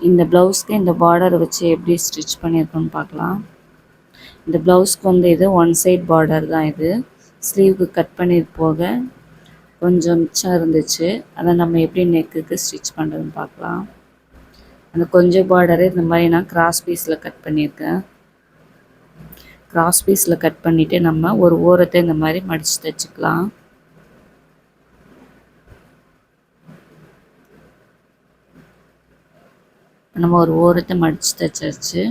இந்த ப்ளவுஸ்க்கு இந்த பார்டர் வச்சு எப்படி ஸ்டிச் பண்ணியிருக்கோன்னு பார்க்கலாம். இந்த ப்ளவுஸ்க்கு வந்து இது ஒன் சைட் பார்டர் தான். இது ஸ்லீவுக்கு கட் பண்ணி போக கொஞ்சம் மிச்சம் இருந்துச்சு. அதை நம்ம எப்படி நெக்குக்கு ஸ்டிச் பண்ணுறதுன்னு பார்க்கலாம். அந்த கொஞ்சம் பார்டரை இந்த மாதிரி நான் கிராஸ் பீஸில் கட் பண்ணியிருக்கேன். கிராஸ் பீஸில் கட் பண்ணிவிட்டு நம்ம ஒரு ஓரத்தை இந்த மாதிரி மடித்து தைச்சிக்கலாம். நம்ம ஒரு ஓரத்தை மடித்து தைச்சாச்சு.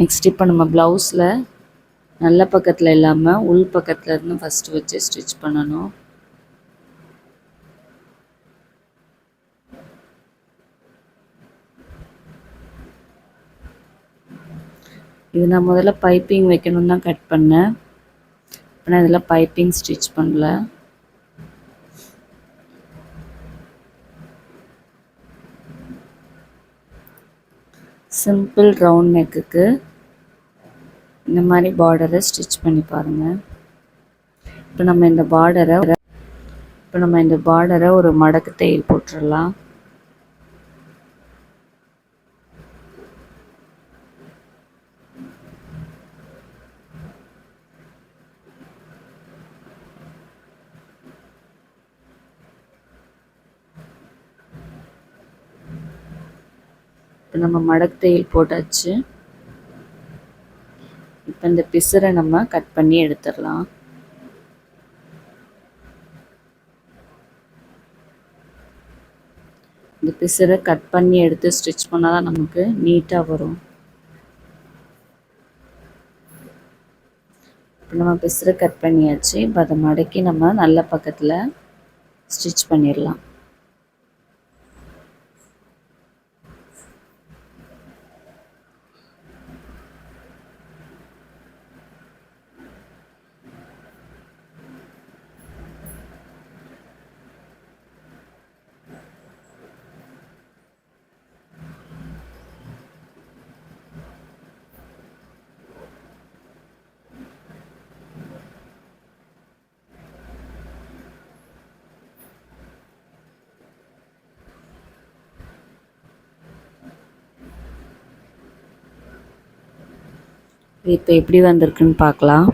நெக்ஸ்ட் இப்போ நம்ம ப்ளவுஸில் நல்ல பக்கத்தில் இல்லாமல் உள் பக்கத்தில் இருந்து ஃபஸ்ட்டு வச்சு ஸ்டிச் பண்ணணும். இது நான் முதல்ல பைப்பிங் வைக்கணும்னு தான் கட் பண்ணேன். இப்போ நான் இதில் பைப்பிங் ஸ்டிச் பண்ணல. சிம்பிள் ரவுண்ட் நெக்குக்கு இந்த மாதிரி பார்டரை ஸ்டிச் பண்ணி பாருங்கள். இப்போ நம்ம இந்த பார்டரை ஒரு மடக்கு தையல் போட்டுடலாம். இப்போ நம்ம மடக்கு தையல் போட்டாச்சு. இப்போ இந்த பிசரை நம்ம கட் பண்ணி எடுத்துடலாம். இந்த பிசரை கட் பண்ணி எடுத்து ஸ்டிச் பண்ணால் தான் நமக்கு நீட்டாக வரும். இப்போ நம்ம பிசரை கட் பண்ணியாச்சு. இப்போ அதை மடக்கி நம்ம நல்ல பக்கத்தில் ஸ்டிச் பண்ணிடலாம். இப்போ எப்படி வந்திருக்குன்னு பார்க்கலாம்.